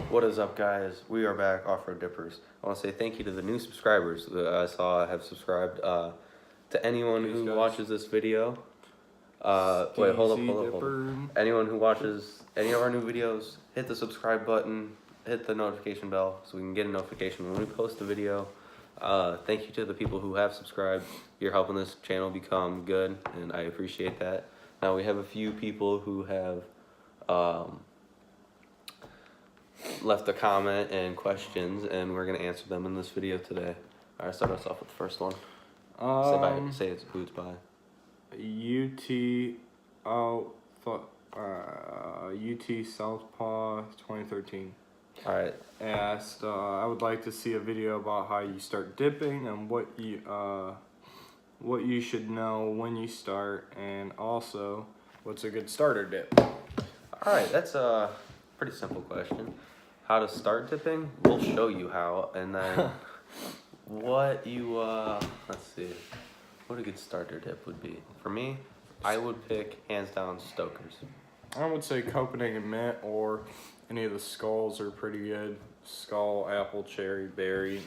What is up, guys? We are back, Off-Road Dippers. I want to say thank you to the new subscribers that I saw have subscribed. To anyone who watches this video, wait, hold up. Anyone who watches any of our new videos, hit the subscribe button, hit the notification bell so we can get a notification when we post a video. Thank you to the people who have subscribed. You're helping this channel become good, and I appreciate that. Now we have a few people who have left a comment and questions, and we're gonna answer them in this video today. All right, start us off with the first one. Say it's who it's by. UT Southpaw 2013. All right. Asked, I would like to see a video about how you start dipping and what you should know when you start, and also what's a good starter dip. All right, that's a pretty simple question. How to start dipping? We'll show you how, and then what you let's see, what a good starter dip would be. For me, I would pick hands down Stokers. I would say Copenhagen Mint or any of the skulls are pretty good. Skull, apple, cherry, berry,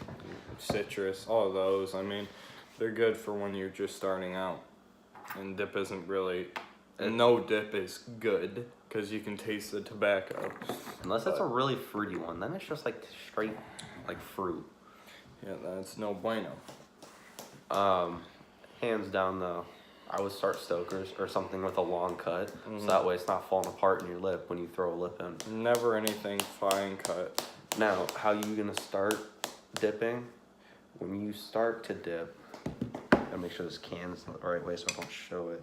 citrus, all of those. I mean, they're good for when you're just starting out. And dip isn't really, no dip is good because you can taste the tobacco. Unless it's a really fruity one, then it's just like straight like fruit. Yeah, that's no bueno. Hands down though, I would start Stokers or something with a long cut, so that way it's not falling apart in your lip when you throw a lip in. Never anything fine cut. Now, how you gonna start dipping? When you start to dip, gotta make sure this can's the right way so I don't show it.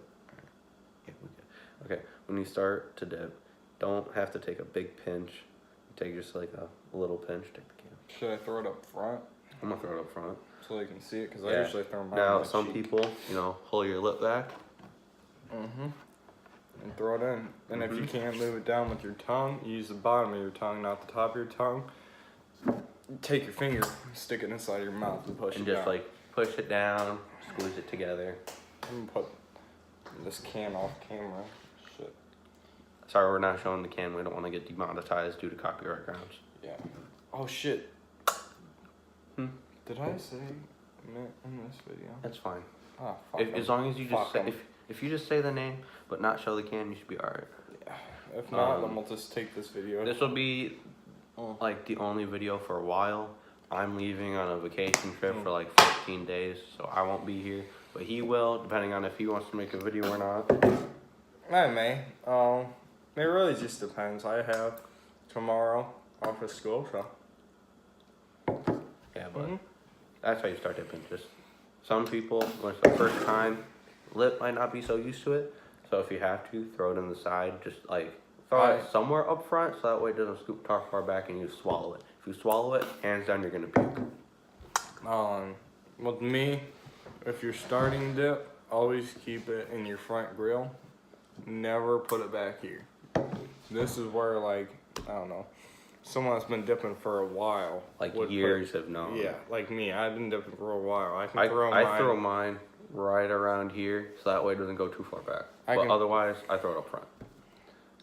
Yeah, we good. Okay, when you start to dip, don't have to take a big pinch. Take just like a little pinch. Take the can. Should I throw it up front? I'm gonna throw it up front. So they can see it, because I usually throw mine now, on my some cheek. people, hold your lip back. And throw it in. And if you can't move it down with your tongue, use the bottom of your tongue, not the top of your tongue. Take your finger, stick it inside your mouth, and push it down. And just like push it down, squeeze it together. I'm gonna put this can off camera. Shit. Sorry, we're not showing the can. We don't want to get demonetized due to copyright grounds. Yeah. Oh shit. Did I say mint in this video? That's fine. Oh, fuck As long as you just say, if you just say the name but not show the can, you should be alright. Yeah. If not, then we'll just take this video. This will be like the only video for a while. I'm leaving on a vacation trip for like 15 days, so I won't be here. But he will, depending on if he wants to make a video or not. I may. It really just depends. I have tomorrow off of school, so. Yeah, but that's how you start dipping. Just some people, when it's the first time, lip might not be so used to it. So if you have to, throw it in the side. Just like throw it somewhere up front, so that way it doesn't scoop too far back and you swallow it. If you swallow it, hands down, you're gonna puke. With me, if you're starting dip, always keep it in your front grill. Never put it back here. This is where, like, I don't know, someone that's been dipping for a while, like years have known. Yeah, like me, I've been dipping for a while. I throw mine right around here, so that way it doesn't go too far back. But otherwise, I throw it up front.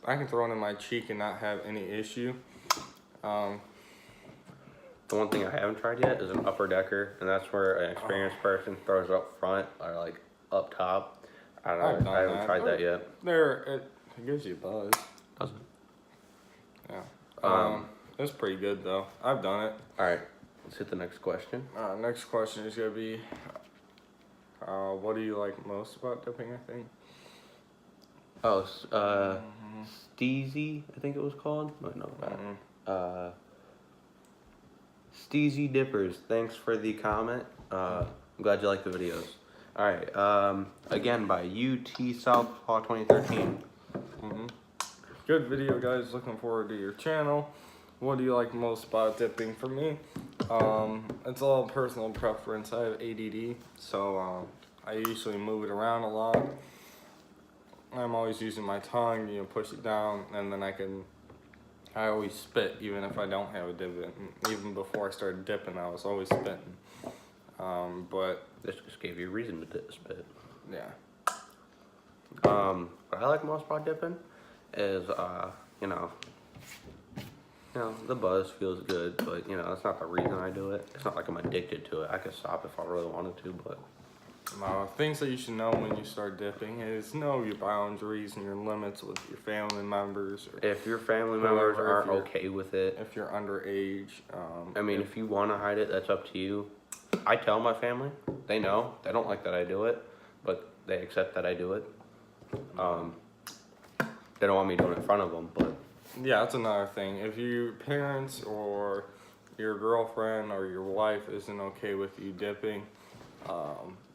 I can throw it in my cheek and not have any issue. The one thing I haven't tried yet is an upper decker, and that's where an experienced person throws it up front or like up top. I don't know. I haven't tried that yet. It gives you a buzz. Does it? Yeah. It's pretty good though. I've done it. All right, let's hit the next question. Next question is gonna be, what do you like most about dipping? I think. Oh, Steezy, I think it was called. Might know that. Steezy Dippers, thanks for the comment. I'm glad you like the videos. All right, again by UT Southpaw 2013. Good video, guys. Looking forward to your channel. What do you like most about dipping? For me, it's all personal preference. I have ADD, so I usually move it around a lot. I'm always using my tongue, push it down, and then I always spit, even if I don't have a dip. Even before I started dipping, I was always spitting. But this just gave you a reason to spit. Yeah. What I like most about dipping is, You know, the buzz feels good, but you know, that's not the reason I do it. It's not like I'm addicted to it. I could stop if I really wanted to, but things that you should know when you start dipping is know your boundaries and your limits with your family members. Or if your family members whoever, aren't okay with it, if you're underage, I mean, if you want to hide it, that's up to you. I tell my family, they know. They don't like that I do it, but they accept that I do it. They don't want me doing it in front of them, but yeah, that's another thing. If your parents or your girlfriend or your wife isn't okay with you dipping,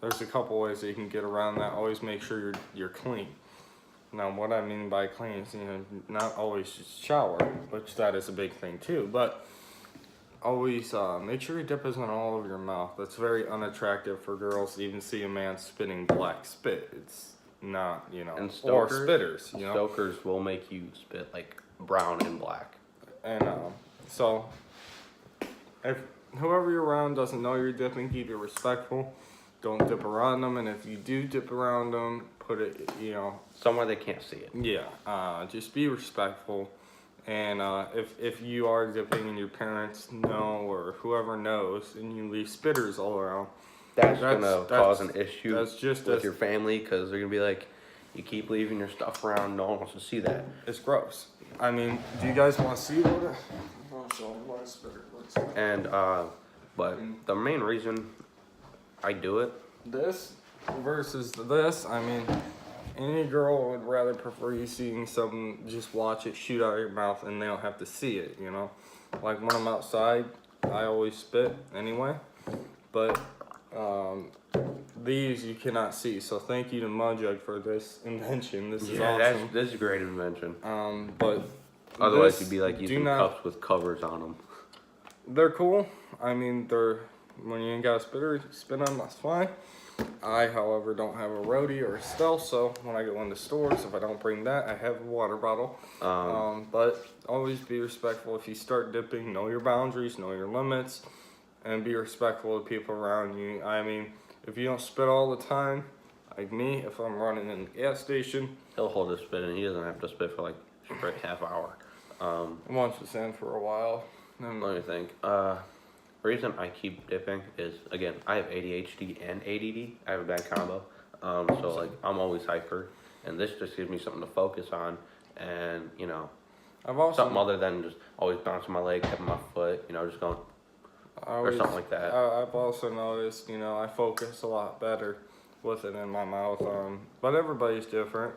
there's a couple ways that you can get around that. Always make sure you're clean. Now, what I mean by clean is, you know, not always just shower, which that is a big thing too, but always make sure your dip isn't all over your mouth. That's very unattractive for girls to even see a man spitting black spit. It's not, you know, and or spitters, you know. Stokers will make you spit like brown and black. And so, if whoever you're around doesn't know you're dipping, keep it respectful. Don't dip around them, and if you do dip around them, put it, you know, somewhere they can't see it. Yeah, just be respectful. And if you are dipping and your parents know or whoever knows, and you leave spitters all around, that's gonna cause an issue with your family, because they're gonna be like, you keep leaving your stuff around, no one wants to see that. It's gross. I mean, do you guys want to see what a spitter looks like? And but the main reason I do it, this versus this, I mean, any girl would rather prefer you seeing something, just watch it shoot out of your mouth and they don't have to see it, you know? Like when I'm outside, I always spit anyway, but these you cannot see, so thank you to Mudjug for this invention. This is awesome. This is a great invention. But otherwise you'd be like using cups with covers on them. They're cool. I mean, when you ain't got a spitter, spit on them, that's fine. I, however, don't have a roadie or a stealth, so when I go into stores, if I don't bring that, I have a water bottle. But always be respectful. If you start dipping, know your boundaries, know your limits, and be respectful of people around you. I mean, if you don't spit all the time, like me, if I'm running in the gas station, he'll hold his spit and he doesn't have to spit for like a straight half hour. Once it's in for a while. Let me think. Reason I keep dipping is, again, I have ADHD and ADD. I have a bad combo. So like I'm always hyper, and this just gives me something to focus on, and you know, something other than just always bouncing my leg, tapping my foot, you know, just going or something like that. I've also noticed, you know, I focus a lot better with it in my mouth. But everybody's different.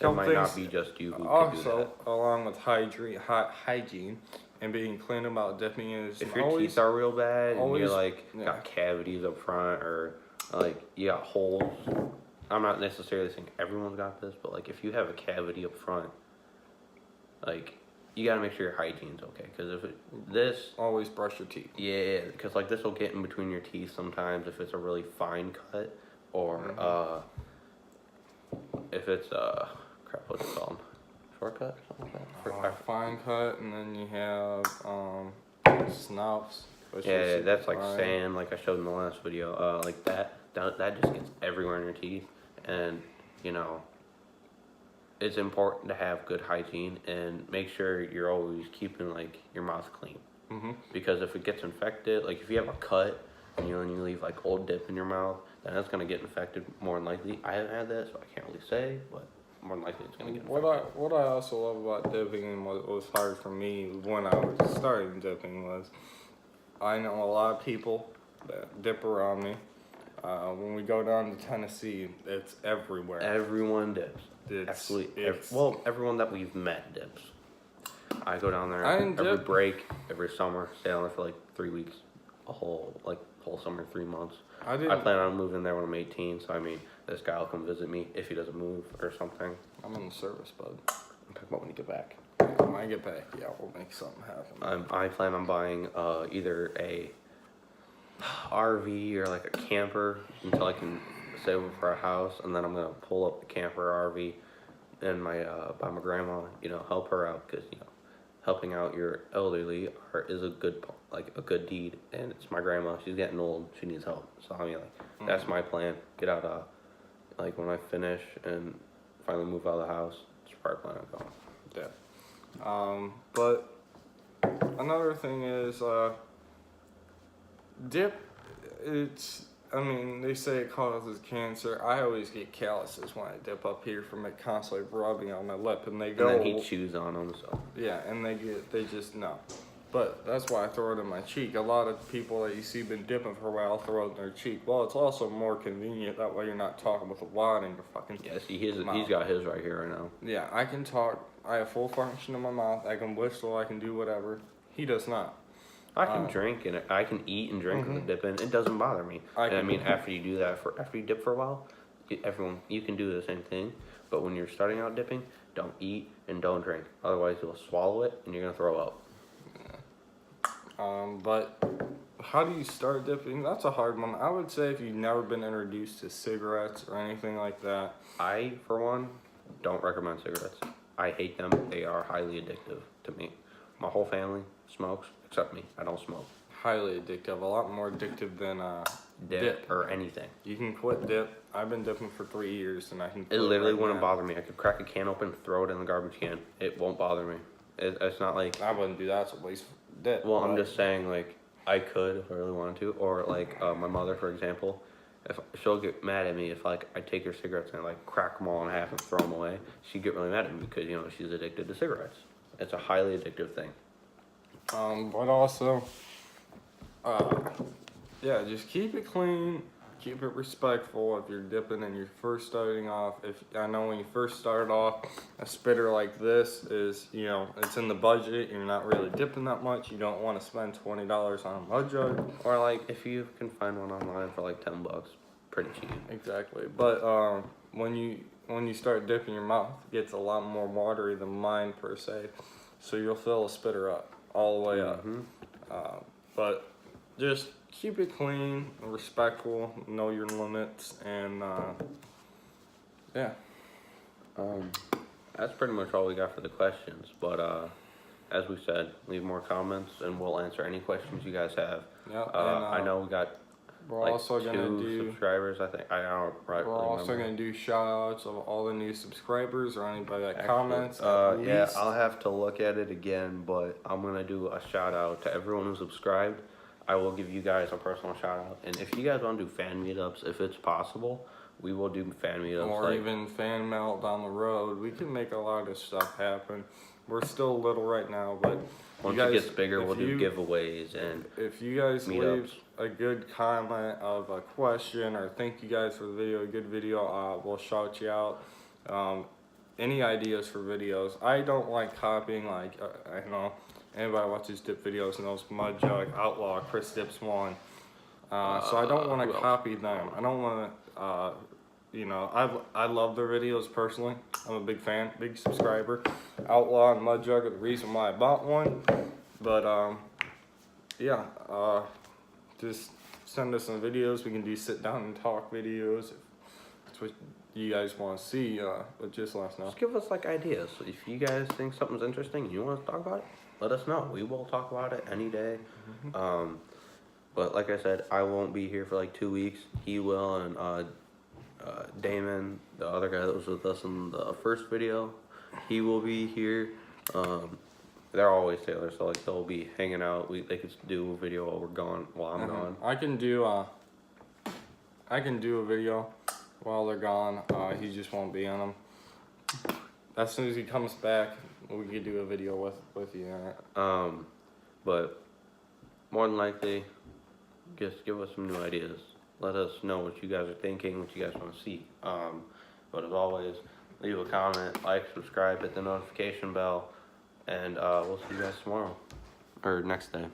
It might not be just you who can do that. Also, along with hygiene and being clean about dipping is if your teeth are real bad and you're like got cavities up front or like you got holes. I'm not necessarily saying everyone's got this, but like if you have a cavity up front, like you gotta make sure your hygiene's okay. Because if always brush your teeth. Yeah, because like this will get in between your teeth sometimes if it's a really fine cut, or if it's crap, what's it called? Shortcut, something like that. Fine cut, and then you have snouts. Yeah, that's like sand, like I showed in the last video. Like that just gets everywhere in your teeth, and you know, it's important to have good hygiene and make sure you're always keeping like your mouth clean. Because if it gets infected, like if you have a cut and you leave like old dip in your mouth, then that's gonna get infected more than likely. I haven't had that, so I can't really say, but more than likely it's gonna get infected. What I also love about dipping and what was hard for me when I was starting dipping was I know a lot of people that dip around me. When we go down to Tennessee, it's everywhere. Everyone dips. Absolutely. Everyone that we've met dips. I go down there every break, every summer, stay down there for like 3 weeks, whole summer, 3 months. I plan on moving there when I'm 18, so I mean, this guy will come visit me if he doesn't move or something. I'm in the service, bud. I'm talking about when you get back. When I get back, yeah, we'll make something happen. I plan on buying either a RV or like a camper until I can save up for a house, and then I'm gonna pull up the camper RV and by my grandma, you know, help her out, because you know, helping out your elderly is a good deed, and it's my grandma. She's getting old. She needs help. So I mean, like that's my plan. Get out like when I finish and finally move out of the house. That's where I plan on going. Yeah. But another thing is dip. I mean, they say it causes cancer. I always get calluses when I dip up here from it constantly rubbing on my lip, and they go. And then he chews on them, so. Yeah, and they just no. But that's why I throw it in my cheek. A lot of people that you see been dipping for a while throw it in their cheek. Well, it's also more convenient. That way you're not talking with a wad in your fucking Yeah, see, he's mouth. got his right here right now. Yeah, I can talk. I have full function in my mouth. I can whistle. I can do whatever. He does not. I can drink and I can eat and drink with the dip in. It doesn't bother me. I mean, after you do that after you dip for a while, you can do the same thing. But when you're starting out dipping, don't eat and don't drink. Otherwise, you'll swallow it and you're gonna throw up. But how do you start dipping? That's a hard one. I would say if you've never been introduced to cigarettes or anything like that. I, for one, don't recommend cigarettes. I hate them. They are highly addictive to me. My whole family smokes, except me. I don't smoke. Highly addictive. A lot more addictive than dip or anything. You can quit dip. I've been dipping for 3 years, and I can quit It literally right wouldn't now. bother me. I could crack a can open, throw it in the garbage can. It won't bother me. It's not like... I wouldn't do that. It's a waste of dip. Well, I'm just saying, like, I could if I really wanted to. Or, like, my mother, for example, if she'll get mad at me if, like, I take her cigarettes and, like, crack them all in half and throw them away. She'd get really mad at me because, you know, she's addicted to cigarettes. It's a highly addictive thing. But also, yeah, just keep it clean, keep it respectful if you're dipping and you're first starting off. I know when you first start off, a spitter like this is, you know, it's in the budget, you're not really dipping that much, you don't want to spend $20 on a mud jug. Or, like, if you can find one online for, like, $10, pretty cheap. Exactly, but when you start dipping, your mouth gets a lot more watery than mine per se, so you'll fill a spitter up. All the way up. But just keep it clean, respectful, know your limits, and yeah. That's pretty much all we got for the questions. But as we said, leave more comments and we'll answer any questions you guys have. Yeah. I know we got we're like also gonna 2 subscribers. I think I don't right. We're also gonna do shout outs of all the new subscribers or anybody that Actually, comments. Yeah, I'll have to look at it again, but I'm gonna do a shout out to everyone who subscribed. I will give you guys a personal shout out, and if you guys want to do fan meetups, if it's possible, we will do fan meetups. Or even fan mail down the road. We can make a lot of stuff happen. We're still little right now, but once it gets bigger, we'll do giveaways and if you guys meetups. leave a good comment of a question or thank you guys for the video, a good video, we'll shout you out. Any ideas for videos? I don't like copying, like I know anybody watches dip videos knows Mud Jug, Outlaw, Chris Dips One. So I don't want to copy them. I don't want to. You know, I love their videos personally. I'm a big fan, big subscriber. Outlaw and Mud Jug are the reason why I bought one. But yeah, just send us some videos. We can do sit down and talk videos. If that's what you guys want to see, but just let us know. Just give us like ideas. If you guys think something's interesting and you want us to talk about it, let us know. We will talk about it any day. But like I said, I won't be here for like 2 weeks. He will, and Damon, the other guy that was with us in the first video, he will be here. They're always together, so like they'll be hanging out. They could do a video while we're gone, while I'm gone. I can do a video while they're gone. He just won't be on them. As soon as he comes back, we could do a video with you on it. But more than likely, just give us some new ideas. Let us know what you guys are thinking, what you guys want to see. But as always, leave a comment, like, subscribe, hit the notification bell, and we'll see you guys tomorrow or next day.